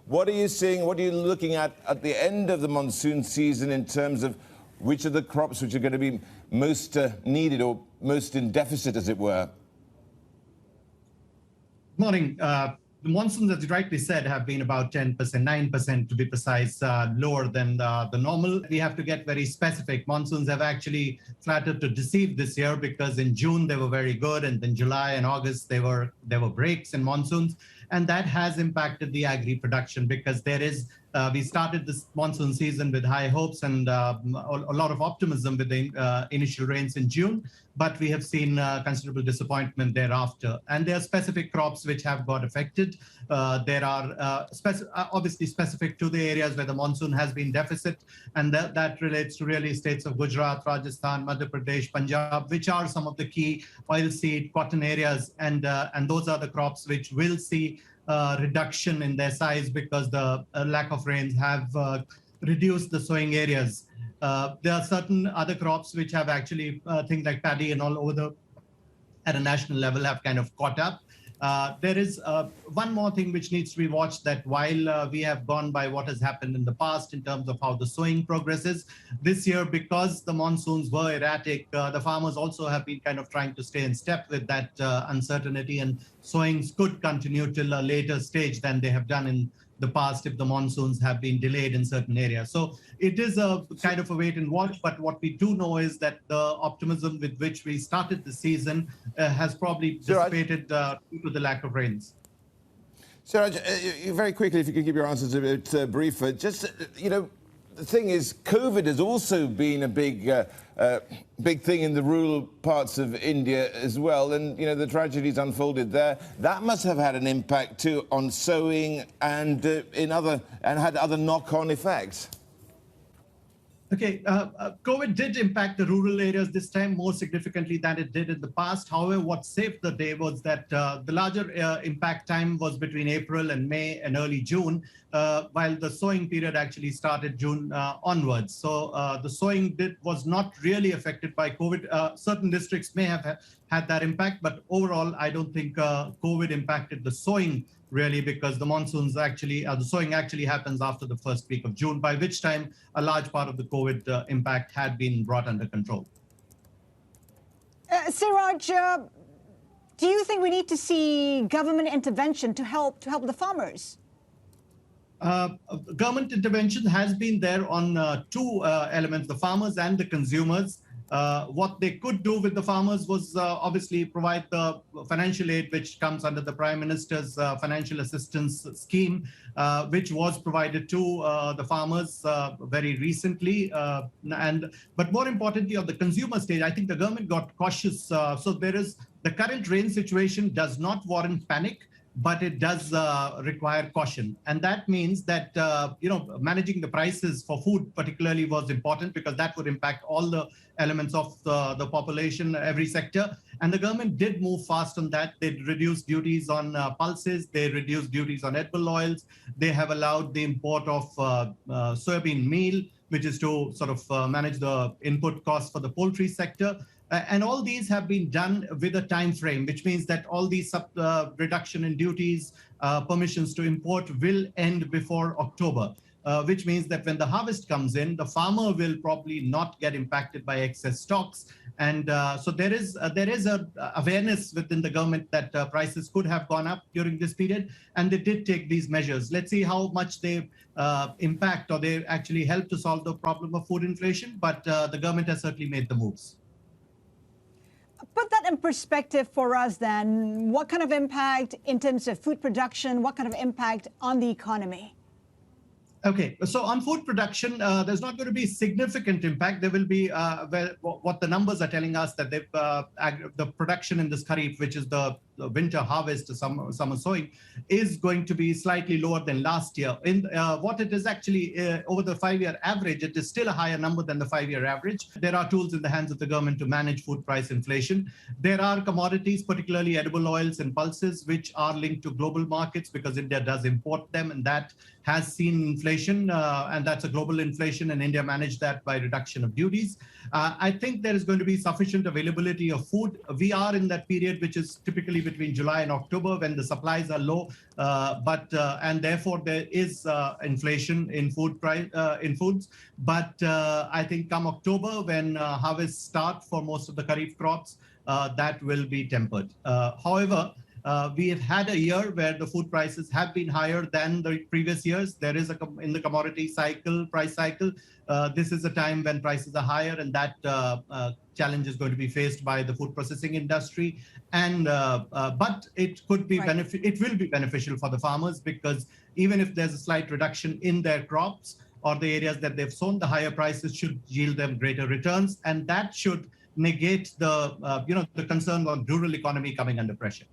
What are you seeing? What are you looking at the end of the monsoon season in terms of which of the crops which are going to be most needed or most in deficit, as it were? Morning. The monsoons, as you rightly said, have been about 10%, 9% to be precise, lower than the normal. We have to get very specific. Monsoons have actually flattered to deceive this year because in June they were very good, and then July and August there were breaks in monsoons, and that has impacted the agri production because we started this monsoon season with high hopes and a lot of optimism with the initial rains in June, but we have seen considerable disappointment thereafter. And there are specific crops which have got affected. There are obviously specific to the areas where the monsoon has been deficit, and that relates to really states of Gujarat, Rajasthan, Madhya Pradesh, Punjab, which are some of the key oilseed, cotton areas, and those are the crops which will see reduction in their size because the lack of rains have reduced the sowing areas. There are certain other crops which have actually, things like paddy and all over at a national level have kind of caught up. There is one more thing which needs to be watched, that while we have gone by what has happened in the past in terms of how the sowing progresses, this year, because the monsoons were erratic, the farmers also have been kind of trying to stay in step with that uncertainty, and sowings could continue till a later stage than they have done in the past if the monsoons have been delayed in certain areas. So it is a kind of a wait and watch, but what we do know is that the optimism with which we started the season has probably dissipated due to the lack of rains. Siraj, very quickly, if you could keep your answers a bit briefer, just, the thing is, COVID has also been a big thing in the rural parts of India as well, and the tragedies unfolded there. That must have had an impact too on sowing and had other knock-on effects. Okay, COVID did impact the rural areas this time more significantly than it did in the past. However, what saved the day was that the larger impact time was between April and May and early June, while the sowing period actually started June onwards. So the sowing was not really affected by COVID. Certain districts may have had that impact, but overall, I don't think COVID impacted the sowing really, because the monsoons actually, the sowing actually happens after the first week of June, by which time a large part of the COVID impact had been brought under control. Siraj, do you think we need to see government intervention to help the farmers? Government intervention has been there on two elements, the farmers and the consumers. What they could do with the farmers was obviously provide the financial aid which comes under the Prime Minister's financial assistance scheme, which was provided to the farmers very recently. But more importantly, on the consumer stage, I think the government got cautious. So the current rain situation does not warrant panic, but it does require caution. And that means that, managing the prices for food particularly was important, because that would impact all the elements of the population, every sector. And the government did move fast on that. They reduced duties on pulses. They reduced duties on edible oils. They have allowed the import of soybean meal, which is to sort of manage the input costs for the poultry sector. And all these have been done with a time frame, which means that all these reduction in duties, permissions to import will end before October, which means that when the harvest comes in, the farmer will probably not get impacted by excess stocks. And so there is a awareness within the government that prices could have gone up during this period, and they did take these measures. Let's see how much they impact or they actually help to solve the problem of food inflation, but the government has certainly made the moves. Put that in perspective for us then. What kind of impact in terms of food production? What kind of impact on the economy? Okay, so on food production, there's not going to be significant impact. There will be, what the numbers are telling us, that the production in this Kharif, which is the winter harvest, summer sowing, is going to be slightly lower than last year. What it is actually, over the 5-year average, it is still a higher number than the 5-year average. There are tools in the hands of the government to manage food price inflation. There are commodities, particularly edible oils and pulses, which are linked to global markets because India does import them, and that has seen inflation, and that's a global inflation, and India managed that by reduction of duties. I think there is going to be sufficient availability of food. We are in that period which is typically between July and October when the supplies are low, and therefore there is inflation in foods. But I think come October, when harvests start for most of the Kharif crops, that will be tempered. However, we have had a year where the food prices have been higher than the previous years. There is in the commodity price cycle, this is a time when prices are higher, and that challenge is going to be faced by the food processing industry. But it could be it will be beneficial for the farmers, because even if there's a slight reduction in their crops or the areas that they've sown, the higher prices should yield them greater returns, and that should negate the concern on rural economy coming under pressure.